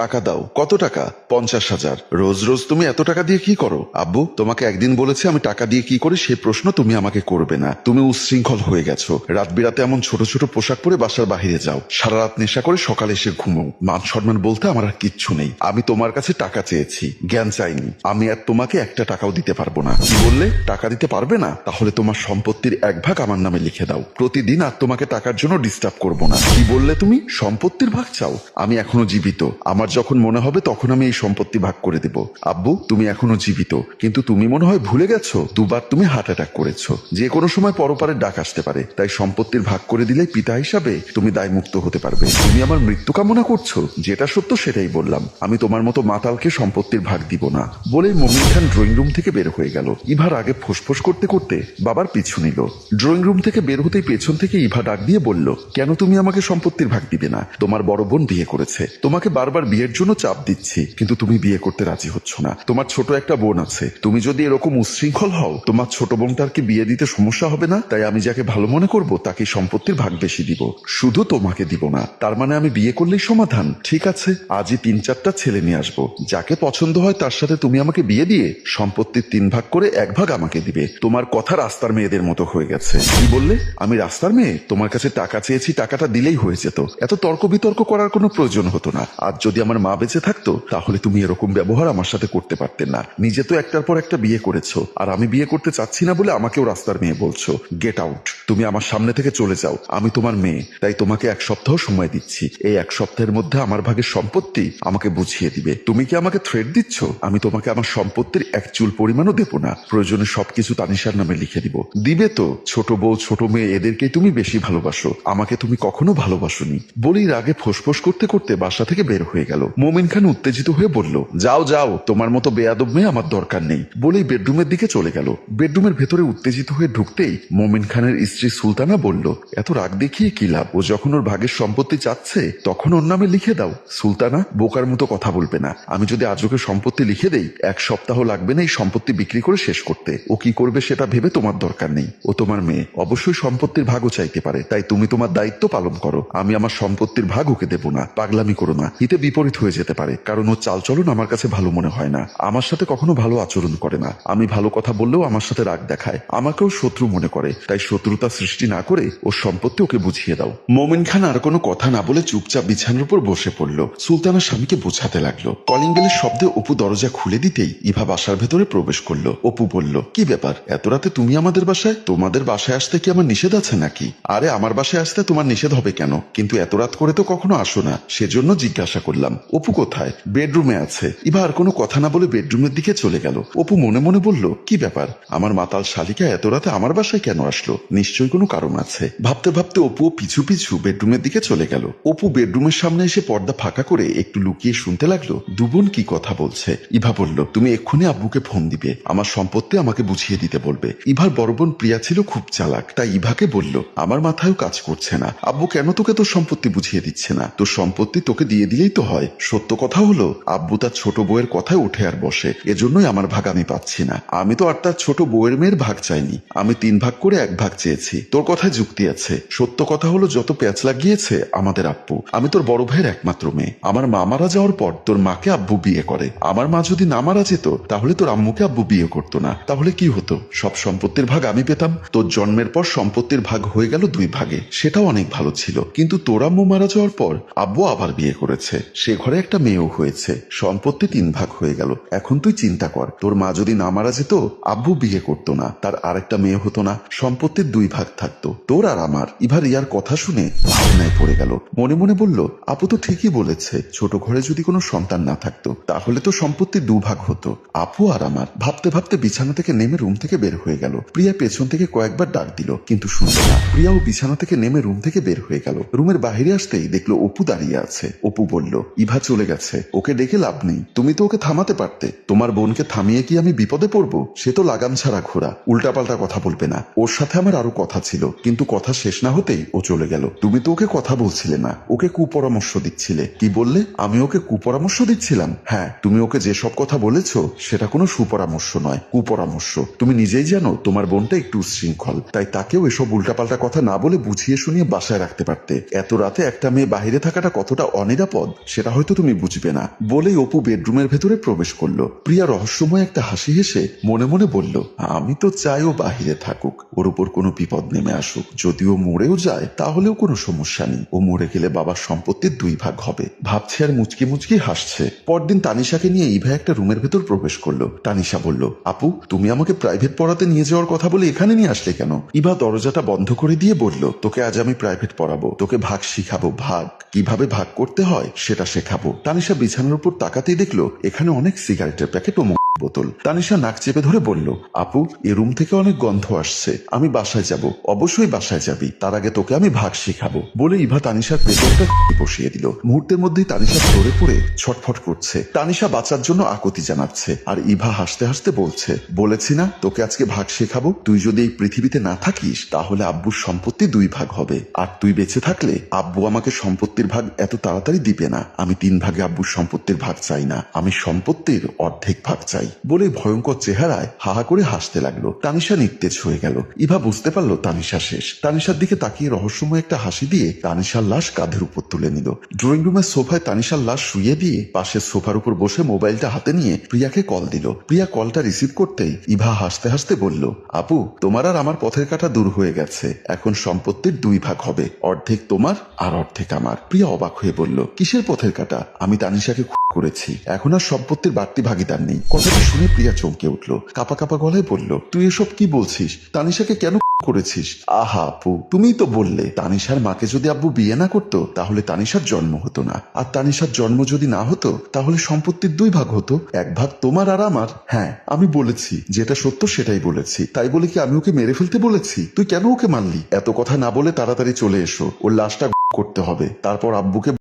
টাকা দাও। কত টাকা? 50,000। রোজ রোজ তুমি এত টাকা দিয়ে কি করো? আব্বু, তোমাকে একদিন বলেছি আমি টাকা দিয়ে কি করি সে প্রশ্ন তুমি আমাকে করবে না। তুমি উচ্ছৃঙ্খল হয়ে গেছো। রাত বিরাতে এমন ছোট ছোট পোশাক পরে বাসার বাহিরে যাও, সারা রাত নেশা করে সকালে এসে ঘুমো। মান সম্মান বলতে আমার আর কিচ্ছু নেই। আমি তোমার কাছে টাকা চেয়েছি, জ্ঞান চাইনি। আমি আর তোমাকে একটা টাকাও দিতে পারবো না। কি বললে? টাকা দিতে পারবে না? তাহলে তোমার সম্পত্তির 1 ভাগ আমার নামে লিখে দাও। প্রতিদিন আর তোমাকে টাকার জন্য ডিস্টার্ব করবো না। কি বললে তুমি? সম্পত্তির ভাগ চাও? আমি এখনো জীবিত। আমার যখন মনে হবে তখন আমি এই সম্পত্তি ভাগ করে দেব। আব্বু, তুমি এখনো জীবিত, কিন্তু তুমি মনে হয় ভুলে গেছো 2বার তুমি হার্ট অ্যাটাক করেছো। যে কোনো সময় পরপারের ডাক আসতে পারে। তাই সম্পত্তির ভাগ করে দিলে পিতা হিসাবে তুমি দায় মুক্ত হতে পারবে। তুমি আমার মৃত্যু কামনা করছো? যেটা সত্য সেটাই বললাম। আমি তোমার মতো মাতালকে সম্পত্তির ভাগ দিব না। বলেই মমিন খান ড্রয়িং রুম থেকে বের হয়ে গেল। ইভার আগে ফোঁসফোঁস করতে করতে বাবার পিছু নিল। ড্রয়িং রুম থেকে বের হতেই পেছন থেকে ইভা ডাক দিয়ে বলল, কেন তুমি আমাকে সম্পত্তির ভাগ দিবে না? তোমার বড় বোন বিয়ে করেছে। তোমাকে বারবার বিয়ের জন্য চাপ দিচ্ছি, কিন্তু তুমি বিয়ে করতে রাজি হচ্ছ না। তোমার ছোট একটা বোন আছে। তুমি যদি এরকম উচ্ছৃঙ্খল হও, তোমার ছোট বোনটার কি বিয়ে দিতে সমস্যা হবে না? তাই আমি যাকে ভালো মনে করব তাকে সম্পত্তির ভাগ বেশি দিব, শুধু তোমাকে দিব না। তার মানে আমি বিয়ে করলেই সমাধান? ঠিক আছে, আজই 3-4টা ছেলে নিয়ে আসবো। যাকে পছন্দ হয় তার সাথে তুমি আমাকে বিয়ে দিয়ে সম্পত্তির 3 ভাগ করে 1 ভাগ আমাকে দিবে। তোমার কথা রাস্তার মেয়েদের মতো হয়ে গেছে। কি বললে? আমি রাস্তার মেয়ে? তোমার কাছে টাকা চেয়েছি, টাকাটা দিলেই হয়ে যেত। এত তর্ক বিতর্ক করার কোনো প্রয়োজন হতো না। আজ যদি আমার মা বেঁচে থাকতো তাহলে তুমি এরকম ব্যবহার আমার সাথে করতে পারতে না। নিজে তো একটার পর একটা বিয়ে করেছো, আর আমি বিয়ে করতে চাচ্ছি না বলে আমাকেও রাস্তার মেয়ে বলছো। Get out. তুমি আমার সামনে থেকে চলে যাও। আমি তোমার মেয়ে, তাই তোমাকে 1 সপ্তাহ সময় দিচ্ছি। এই 1 সপ্তাহের মধ্যে আমার ভাগের সম্পত্তি আমাকে বুঝিয়ে দিবে। তুমি কি আমাকে থ্রেট দিচ্ছ? আমি তোমাকে আমার সম্পত্তির 1 চুল পরিমাণও দেবো না। প্রয়োজনে সবকিছু তানিশার নামে লিখে দিব। দিবে তো? ছোট বউ ছোট মেয়ে এদেরকেই তুমি বেশি ভালোবাসো, আমাকে তুমি কখনো ভালোবাসোনি। বলেই রাগে ফোঁসফোঁস করতে করতে বাসা থেকে বের হয়ে গেল। মোমিন খান উত্তেজিত হয়ে বলল, যাও যাও, তোমার মতো বেয়াদব মেয়ে আমার দরকার নেই। বলেই বেডরুমের দিকে চলে গেল। বেডরুমের ভেতরে উত্তেজিত হয়ে ঢুকতেই মোমিন খানের স্ত্রী সুলতানা বলল, এত রাগ দেখিয়ে কি লাভ? ও যখন ওর ভাগের সম্পত্তি চাচ্ছে তখন ওর নামে লিখে দাও। সুলতানা, বোকার মতো কথা বলবে না। আমি যদি আজ ওকে সম্পত্তি লিখে দেই 1 সপ্তাহ লাগবে না এই সম্পত্তি বিক্রি করে শেষ করতে। ও কি করবে সেটা ভেবে তোমার দরকার নেই। ও তোমার মেয়ে, অবশ্যই সম্পত্তির ভাগও চাইতে পারে। তাই তুমি তোমার দায়িত্ব পালন করো। আমি আমার সম্পত্তির ভাগ ওকে দেব না। পাগলামি করো না, হিতে বিপরীত হয়ে যেতে পারে। কারণ ও চালচলন আমার কাছে ভালো মনে হয় না। আমার সাথে কখনো ভালো আচরণ করে না। আমি ভালো কথা বললেও আমার সাথে রাগ দেখায়। আমাকেও শত্রু মনে করে। তাই শত্রুতা সৃষ্টি না করে ওর সম্পত্তি ওকে বুঝিয়ে দাও। মোমিন খান আর কোনো কথা না বলে চুপচাপ বিছানার উপর বসে পড়ল। সুলতানা স্বামীকে বোঝাতে লাগলো। কলিং বেলের শব্দে অপু দরজা খুলে দিতেই ইভা বাসার ভেতরে প্রবেশ করলো। অপু বলল, কি ব্যাপার? এত রাতে তুমি আমাদের বাসায়? তোমাদের বাসায় আসতে কি আমার নিষেধ আছে নাকি? আরে, আমার বাসায় আসতে তোমার নিষেধ হবে কেন? কিন্তু এত রাত করে তো কখনো আসো না, সেজন্য জিজ্ঞাসা করলাম। অপু কোথায়? বেডরুমে আছে। ইভা আর কোনো কথা না বলে বেডরুমের দিকে চলে গেল। অপু মনে মনে বলল, কি ব্যাপার? আমার মাতাল শালিকা এত রাতে আমার বাসায় কেন আসলো? নিশ্চয়ই কোনো কারণ আছে। ভাবতে ভাবতে অপু পিছু পিছু বেডরুমের দিকে চলে গেল। অপু বেডরুমের সামনে এসে পর্দা ফাঁকা করে একটু লুকিয়ে শুনতে লাগলো দুবোন কি কথা বলছে। ইভা বলল, তুমি এক্ষুনি আব্বুকে ফোন দিবে, আমার সম্পত্তি আমাকে বুঝিয়ে দিতে বলবে। ইভার বড় বোন প্রিয়া ছিল খুব চালাক, তাই ইভাকে বলল, আমার মাথায়ও কাজ করছে না। আব্বু কেন তোকে তোর সম্পত্তি বুঝিয়ে দিচ্ছে না? তোর সম্পত্তি তোকে দিয়ে দিলেই তো হয়। সত্য কথা হলো আব্বু তার ছোট বউয়ের কথায় উঠে আর বসে, এজন্যই আমার ভাগ আমি পাচ্ছি না। আমি তো আর তার ছোট বউয়ের মেয়ের ভাগ চাইনি। আমি 3 ভাগ করে 1 ভাগ চেয়েছি। তোর কথায় যুক্তি আছে। সত্য কথা হলো যত প্যাঁচ লাগিয়েছে আমাদের আব্বু। আমি তোর বড় ভাইয়ের একমাত্র মেয়ে। আমার মা মারা যাওয়ার পর তোর মাকে আব্বু বিয়ে করে। আমার মা যদি না মারা যেত তাহলে তোর আম্মুকে আব্বু বিয়ে করতো না। তাহলে কি হতো? সব সম্পত্তির ভাগ আমি পেতাম। তোর জন্মের পর সম্পত্তির ভাগ হয়ে গেল 2 ভাগে, সেটাও অনেক ভালো ছিল। কিন্তু তোর আম্মু মারা যাওয়ার পর আব্বু আবার বিয়ে করেছে, সে ঘরে একটা মেয়েও হয়েছে, সম্পত্তি 3 ভাগ হয়ে গেল। এখন তুই চিন্তা কর, তোর মা যদি না মারা যেত আব্বু বিয়ে করতো না, তার আরেকটা মেয়ে হতো না, সম্পত্তির 2 ভাগ থাকতো, তোর আর আমার। ইভা রিয়ার কথা শুনে ভাবনায় পড়ে গেল। মনে মনে বলল, আপু তো ঠিকই বলেছে, ছোট ঘরে যদি কোনো সন্তান না থাকতো তাহলে তো সম্পত্তির 2 ভাগ হতো। আপু আর আমার। ভাবতে ভাবতে বিছানা থেকে নেমে রুম থেকে বের হয়ে গেল। প্রিয়া পেছন থেকে কয়েকবার ডাক দিল, কিন্তু শুনল না। প্রিয়াও বিছানা থেকে নেমে রুম থেকে বের হয়ে গেল। রুমের বাহিরে আসতেই দেখলো অপু দাঁড়িয়ে আছে। অপু বলল, ইভা চলে গেছে, ওকে ডেকে লাভ নেই। তুমি তো ওকে থামাতে পারতে। তোমার বোনকে থামিয়ে কি আমি বিপদে পড়বো? সে তো লাগাম ছাড়া ঘোড়া, উল্টাপাল্টা কথা বলবে না। ওর সাথে আমার আরো কথা ছিল, কিন্তু কথা শেষ না হতেই ও চলে গেল। তুমি তো ওকে কথা বলছিলে না, ওকে কুপরামর্শ দিচ্ছিলে। কি বললে? আমি ওকে কুপরামর্শ দিচ্ছিলাম? হ্যাঁ, তুমি ওকে যেসব কথা বলেছ সেটা কোনো সুপরামর্শ নয়, কুপরামর্শ। তুমি নিজেই জানো তোমার বোনটা একটু উচ্ছৃঙ্খল, তাই তাকেও এসব উল্টাপাল্টা কথা না বলে বুঝিয়ে শুনিয়ে বাসায় রাখতে পারতে। এত রাতে একটা মেয়ে বাহিরে থাকাটা কতটা অনিরাপদ সেটা সেটা হয়তো তুমি বুঝবে না। বলেই অপু বেডরুমের ভেতরে প্রবেশ করলো। প্রিয়া রহস্যময় একটা হাসি হেসে মনে মনে বলল, আমি তো চাই ও বাহিরে থাকুক, ওর উপর কোনো বিপদ নেমে আসুক। যদিও মরেও যায় তাহলেও কোনো সমস্যা নেই, ও মরে গেলে বাবার সম্পত্তির 2 ভাগ হবে। ভাবছে আর মুচকি মুচকি হাসছে। পরদিন তানিশাকে নিয়ে ইভা একটা রুমের ভেতর প্রবেশ করলো। তানিশা বলল, আপু তুমি আমাকে প্রাইভেট পড়াতে নিয়ে যাওয়ার কথা বলে এখানে নিয়ে আসলে কেন? ইভা দরজাটা বন্ধ করে দিয়ে বলল, তোকে আজ আমি প্রাইভেট পড়াবো, তোকে ভাগ শিখাবো, ভাগ কিভাবে ভাগ করতে হয় সেটা শেখাবো। তানিশা বিছানার উপর তাকাতেই দেখলো এখানে অনেক সিগারেটের প্যাকেট ও বোতল। তানিশা নাক চেপে ধরে বলল, আপু এ রুম থেকে অনেক গন্ধ আসছে, আমি বাসায় যাব। অবশ্যই বাসায় যাবি, তার আগে তোকে আমি ভাগ শিখাবো। বলে ইভা তানিশার পেছনটা বসিয়ে দিল। মুহূর্তের মধ্যেই তানিশা ধরে পড়ে ছটফট করছে। তানিশা বাঁচার জন্য আকুতি জানাচ্ছে, আর ইভা হাসতে হাসতে বলছে, বলেছি না তোকে আজকে ভাগ শেখাবো। তুই যদি এই পৃথিবীতে না থাকিস তাহলে আব্বুর সম্পত্তি 2 ভাগ হবে, আর তুই বেঁচে থাকলে আব্বু আমাকে সম্পত্তির ভাগ এত তাড়াতাড়ি দিবে না। আমি 3 ভাগে আব্বুর সম্পত্তির ভাগ চাই না, আমি সম্পত্তির অর্ধেক ভাগ চাই। বলে ভয়ঙ্কর চেহারায় হাহা করে হাসতে লাগলো। তানিশা নিস্তেজ হয়ে গেল। ইভা বুঝতে পারলো তানিশা শেষ। তানিশার দিকে তাকিয়ে রহস্যময় একটা হাসি দিয়ে তানিশার লাশ কাঁধের উপর তুলে নিল। ড্রয়িং রুমের সোফায় তানিশার লাশ শুয়ে দিয়ে পাশের সোফার উপর বসে মোবাইলটা হাতে নিয়ে প্রিয়াকে কল দিল। প্রিয়া কলটা রিসিভ করতেই ইভা হাসতে হাসতে বলল, আপু তোমার আর আমার পথের কাঁটা দূর হয়ে গেছে, এখন সম্পত্তির 2 ভাগ হবে, অর্ধেক তোমার আর অর্ধেক আমার। প্রিয়া অবাক হয়ে বলল, কিসের পথের কাঁটা? আমি তানিশাকে করেছি, এখন আর সম্পত্তির বাড়তি ভাগিদার নেই। কথাটা শুনে প্রিয়া চমকে উঠল, কাপা কাপা গলায় বলল, তুই এসব কি বলছিস? তানিশাকে কেন করেছিস? আহা আপু তুমিই তো বললে তানিশার মাকে যদি আব্বু বিয়ে না করতো তাহলে তানিশার জন্ম হতো না, আর তানিশার জন্ম যদি না হতো তাহলে সম্পত্তির 2 ভাগ হতো, 1 ভাগ তোমার আর আমার। হ্যাঁ আমি বলেছি, যেটা সত্য সেটাই বলেছি, তাই বলে কি আমি ওকে মেরে ফেলতে বলেছি? তুই কেন ওকে মারলি? এত কথা না বলে তাড়াতাড়ি চলে এসো, ওর লাশটা করতে হবে, তারপর আব্বুকে